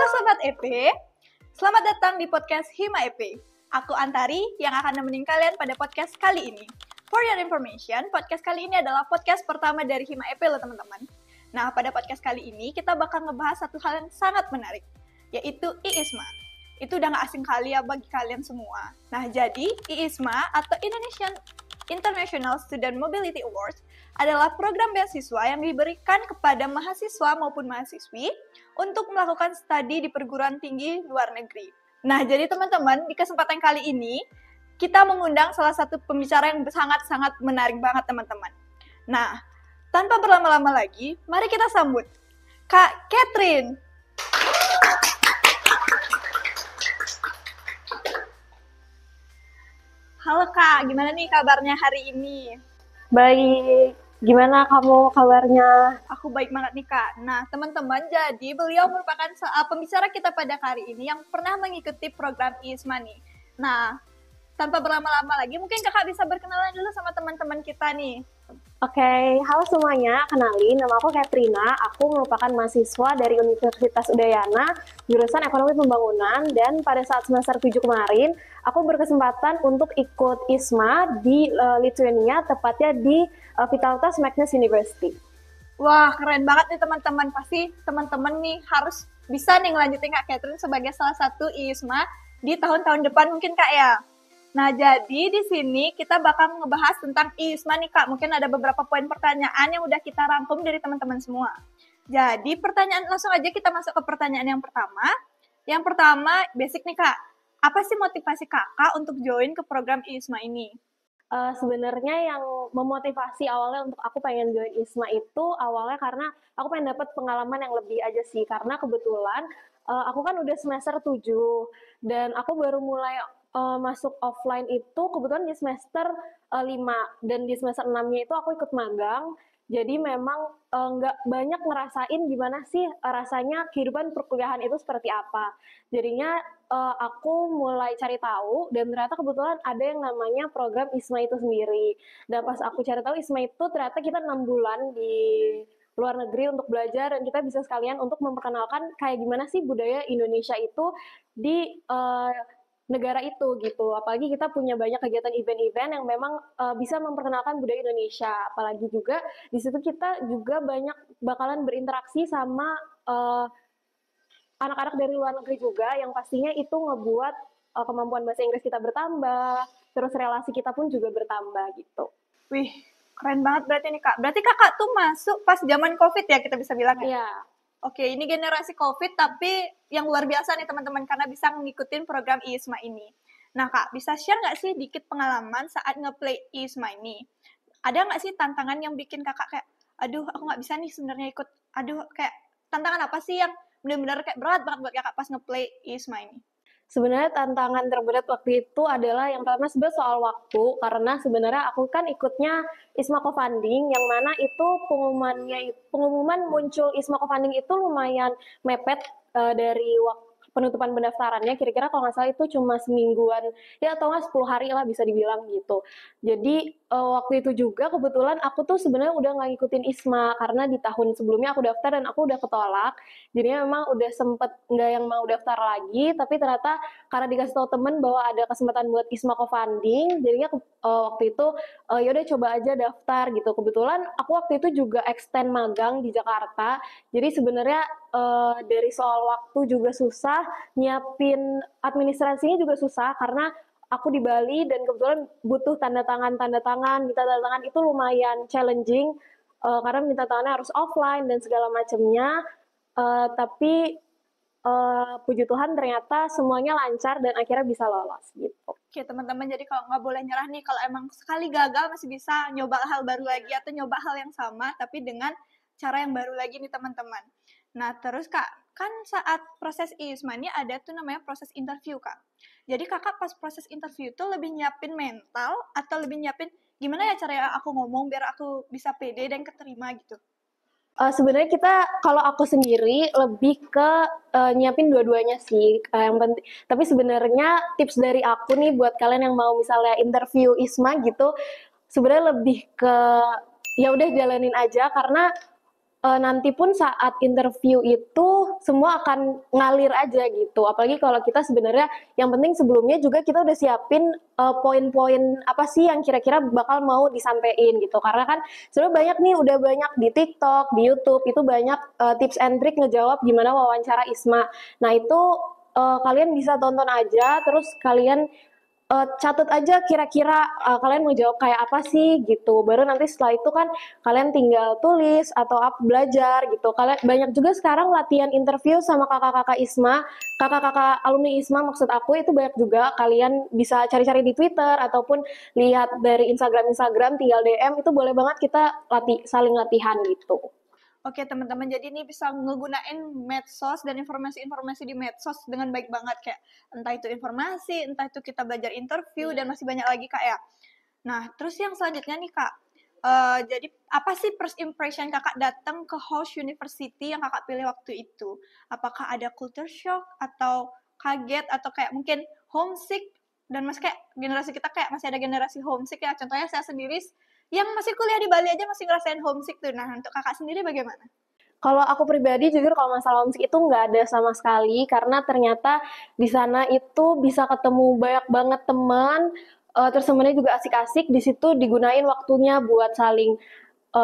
Sobat EP, selamat datang di podcast Hima EP. Aku Antari yang akan nemenin kalian pada podcast kali ini. For your information, podcast kali ini adalah podcast pertama dari Hima EP loh teman-teman. Nah, pada podcast kali ini kita bakal ngebahas satu hal yang sangat menarik, yaitu IISMA. Itu udah gak asing kali ya bagi kalian semua. Nah, jadi IISMA atau Indonesian International Student Mobility Awards adalah program beasiswa yang diberikan kepada mahasiswa maupun mahasiswi untuk melakukan studi di perguruan tinggi luar negeri. Nah, jadi teman-teman, di kesempatan kali ini, kita mengundang salah satu pembicara yang sangat-sangat menarik banget teman-teman. Nah, tanpa berlama-lama lagi, mari kita sambut Kak Catherine. Halo Kak, gimana nih kabarnya hari ini? Baik, gimana kamu kabarnya? Aku baik banget nih Kak. Nah teman-teman, jadi beliau merupakan pembicara kita pada hari ini yang pernah mengikuti program IISMA nih. Nah, tanpa berlama-lama lagi, mungkin Kakak bisa berkenalan dulu sama teman-teman kita nih. Oke, halo semuanya, kenalin, nama aku Katrina, aku merupakan mahasiswa dari Universitas Udayana, jurusan Ekonomi Pembangunan, dan pada saat semester 7 kemarin, aku berkesempatan untuk ikut IISMA di Lithuania, tepatnya di Vytautas Magnus University. Wah, keren banget nih teman-teman, pasti teman-teman nih harus bisa nih ngelanjutin Kak Catherine sebagai salah satu IISMA di tahun-tahun depan mungkin Kak ya. Nah, jadi di sini kita bakal ngebahas tentang IISMA nih Kak. Mungkin ada beberapa poin pertanyaan yang udah kita rangkum dari teman-teman semua. Jadi langsung aja kita masuk ke pertanyaan yang pertama. Yang pertama, basic nih Kak. Apa sih motivasi Kakak untuk join ke program IISMA ini? Sebenarnya yang memotivasi awalnya untuk aku pengen join IISMA itu awalnya karena aku pengen dapat pengalaman yang lebih aja sih. Karena kebetulan aku kan udah semester 7 dan aku baru mulai masuk offline itu kebetulan di semester 5 dan di semester 6-nya itu aku ikut magang. Jadi memang nggak banyak ngerasain gimana sih rasanya kehidupan perkuliahan itu seperti apa. Jadinya aku mulai cari tahu dan ternyata kebetulan ada yang namanya program IISMA itu sendiri. Dan pas aku cari tahu IISMA itu ternyata kita 6 bulan di luar negeri untuk belajar dan kita bisa sekalian untuk memperkenalkan kayak gimana sih budaya Indonesia itu di negara itu gitu. Apalagi kita punya banyak kegiatan event-event yang memang bisa memperkenalkan budaya Indonesia. Apalagi juga di situ kita juga banyak bakalan berinteraksi sama anak-anak dari luar negeri juga yang pastinya itu ngebuat kemampuan bahasa Inggris kita bertambah, terus relasi kita pun juga bertambah gitu. Wih, keren banget berarti nih Kak. Berarti Kakak tuh masuk pas zaman COVID ya kita bisa bilang ya? Iya. Oke, ini generasi COVID tapi yang luar biasa nih teman-teman karena bisa ngikutin program IISMA ini. Nah Kak, bisa share nggak sih dikit pengalaman saat nge-play IISMA ini? Ada nggak sih tantangan yang bikin Kakak kayak, aduh aku nggak bisa nih sebenarnya ikut, aduh kayak tantangan apa sih yang benar-benar kayak berat banget buat Kakak pas nge-play IISMA ini? Sebenarnya tantangan terberat waktu itu adalah yang pertama sebenarnya soal waktu, karena sebenarnya aku kan ikutnya IISMA Co-Funding, yang mana itu pengumuman muncul IISMA Co-Funding itu lumayan mepet dari penutupan pendaftarannya, kira-kira kalau nggak salah itu cuma semingguan, ya atau nggak 10 hari lah bisa dibilang gitu. Jadi waktu itu juga kebetulan aku tuh sebenarnya udah nggak ngikutin IISMA, karena di tahun sebelumnya aku daftar dan aku udah ketolak, jadinya memang udah sempet nggak yang mau daftar lagi, tapi ternyata karena dikasih tahu temen bahwa ada kesempatan buat IISMA Co-Funding, jadinya waktu itu yaudah coba aja daftar gitu. Kebetulan aku waktu itu juga extend magang di Jakarta, jadi sebenarnya dari soal waktu juga susah, nyiapin administrasinya juga susah karena aku di Bali dan kebetulan butuh tanda tangan, minta tanda tangan itu lumayan challenging karena minta tangannya harus offline dan segala macamnya. Tapi puji Tuhan ternyata semuanya lancar dan akhirnya bisa lolos gitu. Oke teman-teman, jadi kalau nggak boleh nyerah nih, kalau emang sekali gagal masih bisa nyoba hal baru lagi atau nyoba hal yang sama tapi dengan cara yang baru lagi nih teman-teman. Nah terus Kak, kan saat proses IISMA ini ada tuh namanya proses interview Kak. Jadi Kakak pas proses interview tuh lebih nyiapin mental atau lebih nyiapin gimana ya cara aku ngomong biar aku bisa pede dan keterima gitu? Sebenarnya kalau aku sendiri lebih ke nyiapin dua-duanya sih, yang penting. Tapi sebenarnya tips dari aku nih buat kalian yang mau misalnya interview IISMA gitu, sebenarnya lebih ke ya udah jalanin aja karena nanti pun saat interview itu semua akan ngalir aja gitu. Apalagi kalau kita sebenarnya yang penting sebelumnya juga kita udah siapin poin-poin apa sih yang kira-kira bakal mau disampaikan gitu. Karena kan sebenarnya banyak nih, udah banyak di TikTok, di YouTube itu banyak tips and trick ngejawab gimana wawancara ISMA. Nah itu kalian bisa tonton aja, terus kalian catat aja kira-kira kalian mau jawab kayak apa sih gitu. Baru nanti setelah itu kan kalian tinggal tulis atau belajar gitu. Kalian banyak juga sekarang latihan interview sama kakak-kakak ISMA, kakak-kakak alumni ISMA maksud aku, itu banyak juga. Kalian bisa cari-cari di Twitter ataupun lihat dari Instagram tinggal DM, itu boleh banget kita saling latihan gitu. Oke teman-teman, jadi ini bisa ngegunain medsos dan informasi-informasi di medsos dengan baik banget, kayak entah itu informasi, entah itu kita belajar interview, dan masih banyak lagi Kak ya. Nah, terus yang selanjutnya nih Kak, jadi apa sih first impression Kakak datang ke House University yang Kakak pilih waktu itu? Apakah ada culture shock atau kaget atau kayak mungkin homesick? Dan masih kayak generasi kita kayak masih ada generasi homesick ya. Contohnya saya sendiri yang masih kuliah di Bali aja masih ngerasain homesick tuh. Nah, untuk Kakak sendiri bagaimana? Kalau aku pribadi jujur kalau masalah homesick itu nggak ada sama sekali, karena ternyata di sana itu bisa ketemu banyak banget teman, terus temennya juga asik-asik. Di situ digunain waktunya buat saling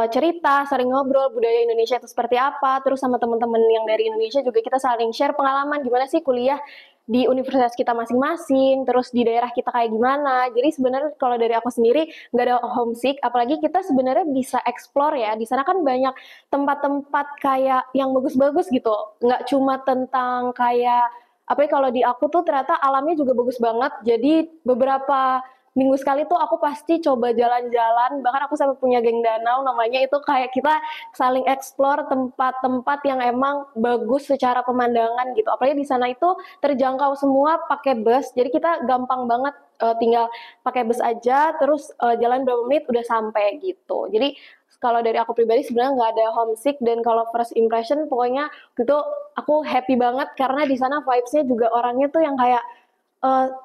cerita, saling ngobrol budaya Indonesia itu seperti apa. Terus sama teman-teman yang dari Indonesia juga kita saling share pengalaman gimana sih kuliah di universitas kita masing-masing, terus di daerah kita kayak gimana. Jadi sebenarnya kalau dari aku sendiri nggak ada homesick, apalagi kita sebenarnya bisa explore ya. Di sana kan banyak tempat-tempat kayak yang bagus-bagus gitu. Nggak cuma tentang kayak apa ya, kalau di aku tuh ternyata alamnya juga bagus banget. Jadi beberapa minggu sekali tuh aku pasti coba jalan-jalan, bahkan aku sampai punya geng danau namanya, itu kayak kita saling explore tempat-tempat yang emang bagus secara pemandangan gitu. Apalagi di sana itu terjangkau semua pakai bus, jadi kita gampang banget tinggal pakai bus aja, terus jalan berapa menit udah sampai gitu. Jadi kalau dari aku pribadi sebenarnya nggak ada homesick, dan kalau first impression pokoknya gitu aku happy banget karena di sana vibes-nya juga orangnya tuh yang kayak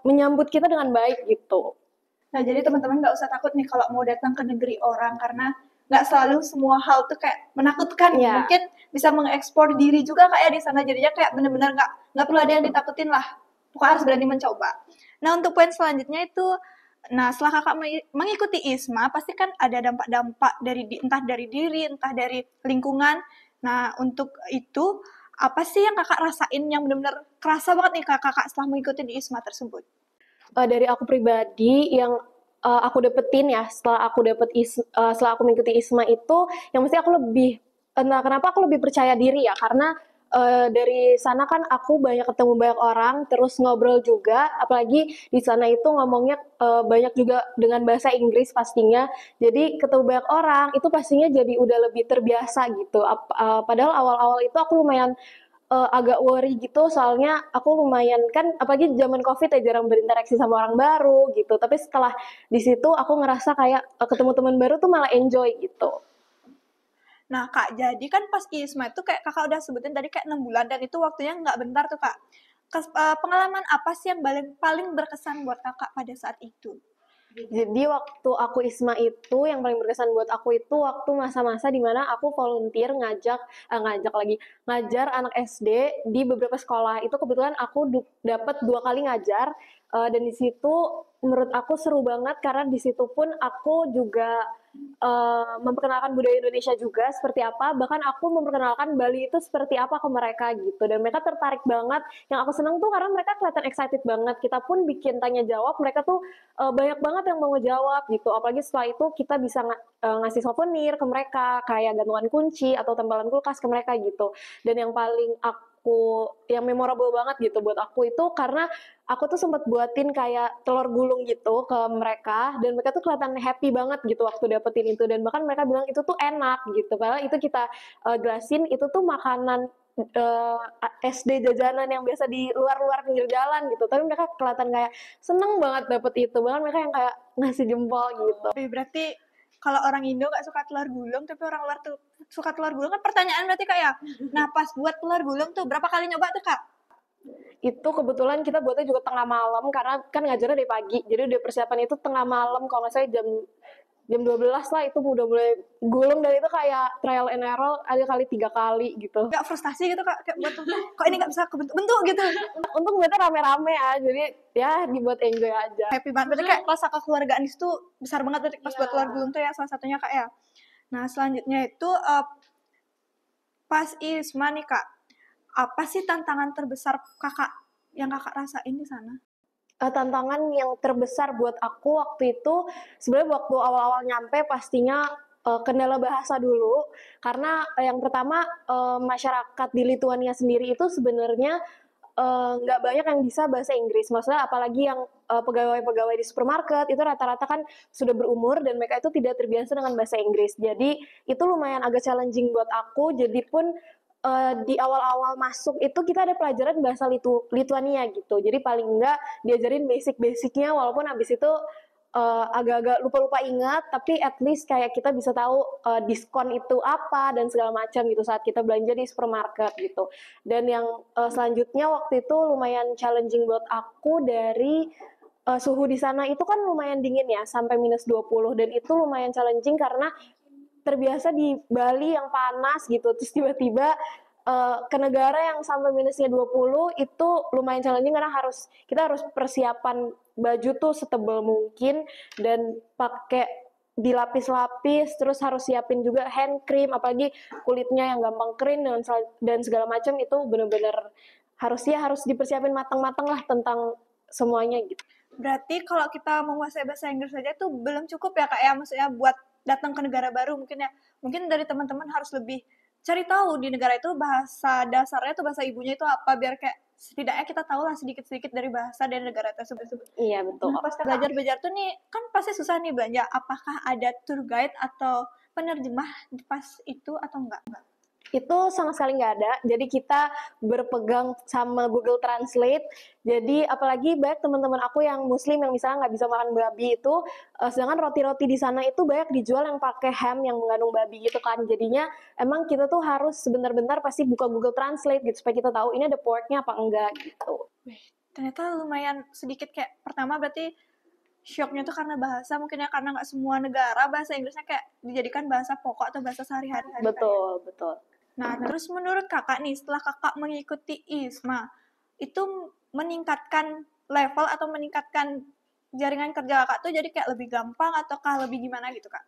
menyambut kita dengan baik gitu. Nah, jadi teman-teman nggak usah takut nih kalau mau datang ke negeri orang, karena nggak selalu semua hal tuh kayak menakutkan. Yeah. Mungkin bisa mengekspor diri juga kayak di sana, jadinya kayak bener-bener nggak perlu ada yang ditakutin lah. Pokoknya harus berani mencoba. Nah, untuk poin selanjutnya itu, nah setelah kakak mengikuti ISMA, pasti kan ada dampak-dampak dari entah dari diri, entah dari lingkungan. Nah, untuk itu, apa sih yang kakak rasain yang benar-benar kerasa banget nih kakak setelah mengikuti di ISMA tersebut? Dari aku pribadi yang aku dapetin ya setelah aku mengikuti ISMA itu, yang mesti aku lebih entah kenapa aku lebih percaya diri ya, karena dari sana kan aku banyak ketemu banyak orang, terus ngobrol juga, apalagi di sana itu ngomongnya banyak juga dengan bahasa Inggris pastinya, jadi ketemu banyak orang itu pastinya jadi udah lebih terbiasa gitu. Padahal awal-awal itu aku lumayan agak worry gitu, soalnya aku lumayan kan apalagi zaman COVID ya jarang berinteraksi sama orang baru gitu. Tapi setelah di situ aku ngerasa kayak ketemu teman baru tuh malah enjoy gitu. Nah Kak, jadi kan pas ISMA itu kayak kakak udah sebutin tadi kayak 6 bulan, dan itu waktunya nggak bentar tuh Kak. Pengalaman apa sih yang paling berkesan buat kakak pada saat itu? Jadi waktu aku ISMA itu yang paling berkesan buat aku itu waktu masa-masa dimana aku volunteer ngajar anak SD di beberapa sekolah. Itu kebetulan aku dapat 2 kali ngajar, dan di situ menurut aku seru banget karena di situ pun aku juga memperkenalkan budaya Indonesia juga seperti apa, bahkan aku memperkenalkan Bali itu seperti apa ke mereka gitu, dan mereka tertarik banget. Yang aku seneng tuh karena mereka kelihatan excited banget, kita pun bikin tanya jawab, mereka tuh banyak banget yang mau ngejawab gitu, apalagi setelah itu kita bisa ngasih souvenir ke mereka, kayak gantungan kunci atau tempelan kulkas ke mereka gitu. Dan yang paling yang memorable banget gitu buat aku itu karena aku tuh sempat buatin kayak telur gulung gitu ke mereka, dan mereka tuh kelihatan happy banget gitu waktu dapetin itu, dan bahkan mereka bilang itu tuh enak gitu, padahal itu kita jelasin itu tuh makanan SD jajanan yang biasa di luar-luar pinggir jalan gitu, tapi mereka kelihatan kayak seneng banget dapet itu, bahkan mereka yang kayak ngasih jempol gitu. Berarti kalau orang Indo nggak suka telur gulung, tapi orang luar tuh suka telur gulung, kan pertanyaan berarti Kak ya. Nah pas buat telur gulung tuh berapa kali nyoba tuh Kak? Itu kebetulan kita buatnya juga tengah malam karena kan ngajarnya dari pagi, jadi udah persiapan itu tengah malam, kalau nggak salah jam jam 12 lah itu udah mulai gulung, dan itu kayak trial and error ada kali 3 kali gitu. Gak frustasi gitu Kak, kayak buat kok ini gak bisa kebentuk-bentuk gitu. Untung buatnya rame-rame ya, jadi ya dibuat enjoy aja. Happy banget, berarti kayak rasa kekeluargaan di situ besar banget berarti pas buat keluar gulung tuh ya, salah satunya Kak ya. Nah selanjutnya itu pas ISMA nih Kak, apa sih tantangan terbesar Kakak yang Kakak rasain di sana? Tantangan yang terbesar buat aku waktu itu sebenarnya waktu awal-awal nyampe pastinya kendala bahasa dulu, karena yang pertama masyarakat di Lituania sendiri itu sebenarnya nggak banyak yang bisa bahasa Inggris. Maksudnya apalagi yang pegawai-pegawai di supermarket itu rata-rata kan sudah berumur dan mereka itu tidak terbiasa dengan bahasa Inggris. Jadi itu lumayan agak challenging buat aku. Jadi pun di awal-awal masuk itu kita ada pelajaran bahasa Lituania gitu. Jadi paling enggak diajarin basic-basicnya, walaupun abis itu agak-agak lupa-lupa ingat, tapi at least kayak kita bisa tahu diskon itu apa dan segala macam gitu saat kita belanja di supermarket gitu. Dan yang selanjutnya waktu itu lumayan challenging buat aku dari suhu di sana itu kan lumayan dingin ya, sampai minus 20, dan itu lumayan challenging karena terbiasa di Bali yang panas gitu, terus tiba-tiba ke negara yang sampai minusnya 20 itu lumayan challenging karena kita harus persiapan baju tuh setebal mungkin dan pakai dilapis-lapis, terus harus siapin juga hand cream, apalagi kulitnya yang gampang kering dan segala macam, itu bener-bener harus dipersiapin matang-matang lah tentang semuanya gitu. Berarti kalau kita menguasai bahasa Inggris saja itu belum cukup ya Kak ya, maksudnya buat datang ke negara baru mungkin ya. Mungkin dari teman-teman harus lebih cari tahu di negara itu bahasa dasarnya tuh bahasa ibunya itu apa, biar kayak setidaknya kita tahu lah sedikit-sedikit dari bahasa dari negara tersebut. Iya betul. Nah, pas belajar tuh nih kan pasti susah nih belanja. Apakah ada tour guide atau penerjemah pas itu atau enggak? Itu sama sekali nggak ada, jadi kita berpegang sama Google Translate. Jadi apalagi banyak teman-teman aku yang muslim yang misalnya nggak bisa makan babi itu, sedangkan roti-roti di sana itu banyak dijual yang pakai ham yang mengandung babi gitu kan. Jadinya emang kita tuh harus sebentar-bentar pasti buka Google Translate gitu supaya kita tahu ini ada porknya apa enggak gitu. Ternyata lumayan sedikit kayak pertama berarti shocknya tuh karena bahasa, mungkin ya karena nggak semua negara bahasa Inggrisnya kayak dijadikan bahasa pokok atau bahasa sehari-hari. Betul, betul. Nah, terus menurut kakak nih, setelah kakak mengikuti ISMA, itu meningkatkan level atau meningkatkan jaringan kerja kakak tuh jadi kayak lebih gampang ataukah lebih gimana gitu kak?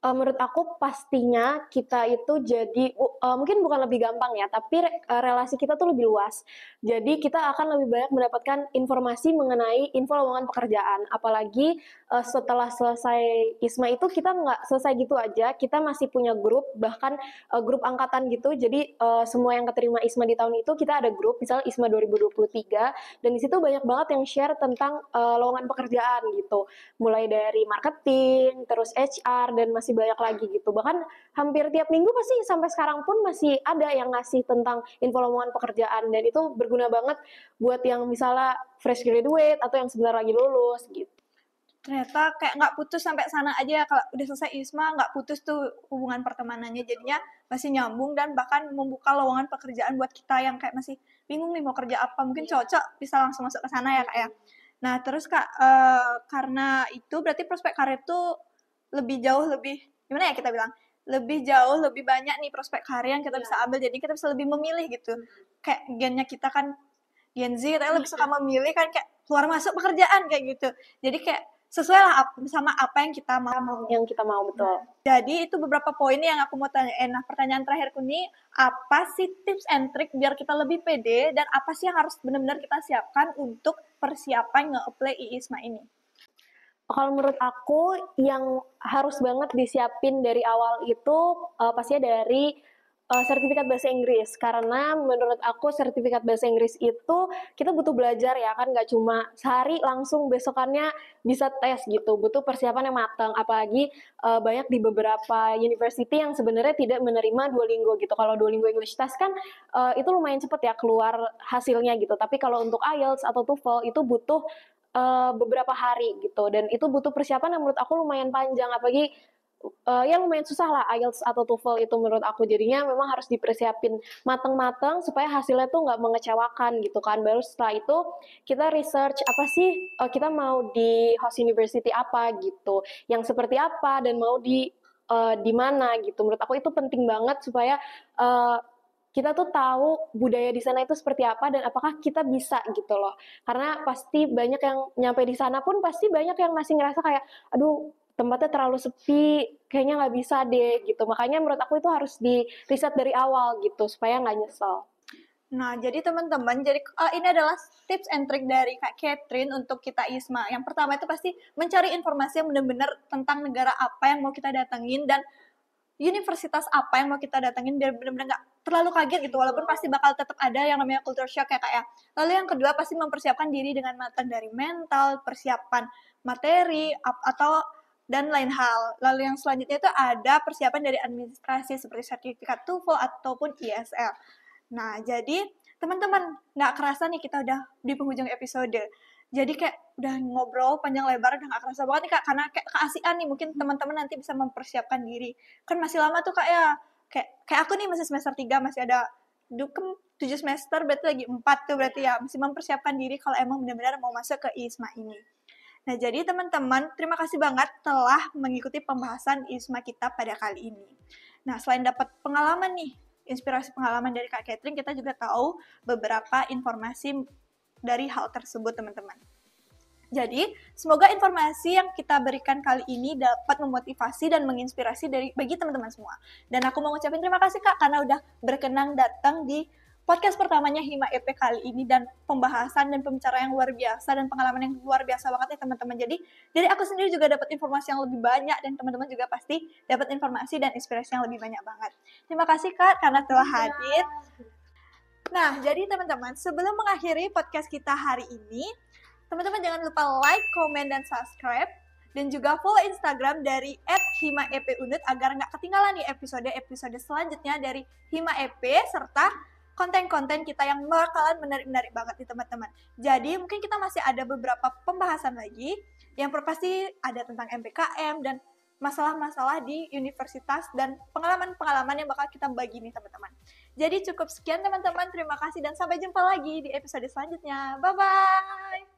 Menurut aku pastinya kita itu jadi mungkin bukan lebih gampang ya, tapi relasi kita tuh lebih luas. Jadi kita akan lebih banyak mendapatkan informasi mengenai info lowongan pekerjaan. Apalagi setelah selesai ISMA itu kita nggak selesai gitu aja, kita masih punya grup, bahkan grup angkatan gitu. Jadi semua yang keterima ISMA di tahun itu kita ada grup, misalnya ISMA 2023, dan di situ banyak banget yang share tentang lowongan pekerjaan gitu. Mulai dari marketing, terus HR, dan masih banyak lagi gitu. Bahkan hampir tiap minggu pasti sampai sekarang pun masih ada yang ngasih tentang info lowongan pekerjaan, dan itu berguna banget buat yang misalnya fresh graduate atau yang sebentar lagi lulus gitu. Ternyata kayak nggak putus sampai sana aja ya, kalau udah selesai ISMA nggak putus tuh hubungan pertemanannya, jadinya masih nyambung dan bahkan membuka lowongan pekerjaan buat kita yang kayak masih bingung nih mau kerja apa, mungkin cocok bisa langsung masuk ke sana ya kak ya. Nah terus kak, karena itu berarti prospek karir tuh lebih jauh lebih gimana ya kita bilang, lebih jauh lebih banyak nih prospek karir yang kita bisa ambil, jadi kita bisa lebih memilih gitu. Kayak gennya kita kan Gen Z, kita lebih suka memilih kan, kayak keluar masuk pekerjaan kayak gitu. Jadi kayak sesuai lah sama apa yang kita mau. Yang kita mau, betul. Jadi itu beberapa poin yang aku mau tanyain. Nah pertanyaan terakhirku nih, apa sih tips and trick biar kita lebih pede dan apa sih yang harus benar-benar kita siapkan untuk persiapan nge-apply ISMA ini? Kalau menurut aku yang harus banget disiapin dari awal itu pastinya dari sertifikat bahasa Inggris, karena menurut aku sertifikat bahasa Inggris itu kita butuh belajar ya kan, nggak cuma sehari langsung besokannya bisa tes gitu, butuh persiapan yang matang. Apalagi banyak di beberapa university yang sebenarnya tidak menerima Duolingo gitu. Kalau Duolingo English Test kan itu lumayan cepet ya keluar hasilnya gitu, tapi kalau untuk IELTS atau TOEFL itu butuh beberapa hari gitu, dan itu butuh persiapan yang menurut aku lumayan panjang. Apalagi yang lumayan susah lah IELTS atau TOEFL itu menurut aku. Jadinya memang harus dipersiapin matang-matang supaya hasilnya tuh nggak mengecewakan gitu kan. Baru setelah itu kita research apa sih kita mau di host university apa gitu, yang seperti apa dan mau di mana gitu. Menurut aku itu penting banget supaya uh, kita tuh tahu budaya di sana itu seperti apa dan apakah kita bisa gitu loh. Karena pasti banyak yang nyampe di sana pun pasti banyak yang masih ngerasa kayak, aduh tempatnya terlalu sepi, kayaknya nggak bisa deh gitu. Makanya menurut aku itu harus di riset dari awal gitu supaya nggak nyesel. Nah, jadi teman-teman, jadi ini adalah tips and trick dari Kak Catherine untuk kita ISMA. Yang pertama itu pasti mencari informasi yang benar-benar tentang negara apa yang mau kita datengin dan universitas apa yang mau kita datengin biar benar-benar nggak terlalu kaget gitu, walaupun pasti bakal tetap ada yang namanya culture shock ya Kak ya. Lalu yang kedua pasti mempersiapkan diri dengan matang dari mental, persiapan materi, atau dan lain hal. Lalu yang selanjutnya itu ada persiapan dari administrasi seperti sertifikat TOEFL ataupun ISL. Nah, jadi teman-teman, nggak kerasa nih kita udah di penghujung episode. Jadi kayak udah ngobrol panjang lebar, udah nggak kerasa banget nih Kak, karena kayak keasikan nih, mungkin teman-teman nanti bisa mempersiapkan diri. Kan masih lama tuh Kak ya, kayak aku nih masih semester 3, masih ada 7 semester, berarti lagi 4 tuh berarti ya, masih mempersiapkan diri kalau emang benar-benar mau masuk ke ISMA ini. Nah, jadi teman-teman, terima kasih banget telah mengikuti pembahasan ISMA kita pada kali ini. Nah, selain dapat pengalaman nih, inspirasi pengalaman dari Kak Catherine, kita juga tahu beberapa informasi dari hal tersebut, teman-teman. Jadi, semoga informasi yang kita berikan kali ini dapat memotivasi dan menginspirasi bagi teman-teman semua. Dan aku mau ngucapin terima kasih Kak, karena udah berkenan datang di podcast pertamanya Hima EP kali ini, dan pembahasan dan pembicaraan yang luar biasa dan pengalaman yang luar biasa banget ya teman-teman. Jadi aku sendiri juga dapat informasi yang lebih banyak dan teman-teman juga pasti dapat informasi dan inspirasi yang lebih banyak banget. Terima kasih Kak karena telah hadir. Nah, jadi teman-teman, sebelum mengakhiri podcast kita hari ini, teman-teman jangan lupa like, komen, dan subscribe. Dan juga follow Instagram dari @himaepUnut agar nggak ketinggalan nih episode-episode selanjutnya dari Hima EP serta konten-konten kita yang bakalan menarik-menarik banget nih teman-teman. Jadi mungkin kita masih ada beberapa pembahasan lagi yang pasti ada tentang MPKM dan masalah-masalah di universitas dan pengalaman-pengalaman yang bakal kita bagi nih teman-teman. Jadi cukup sekian teman-teman, terima kasih dan sampai jumpa lagi di episode selanjutnya. Bye-bye!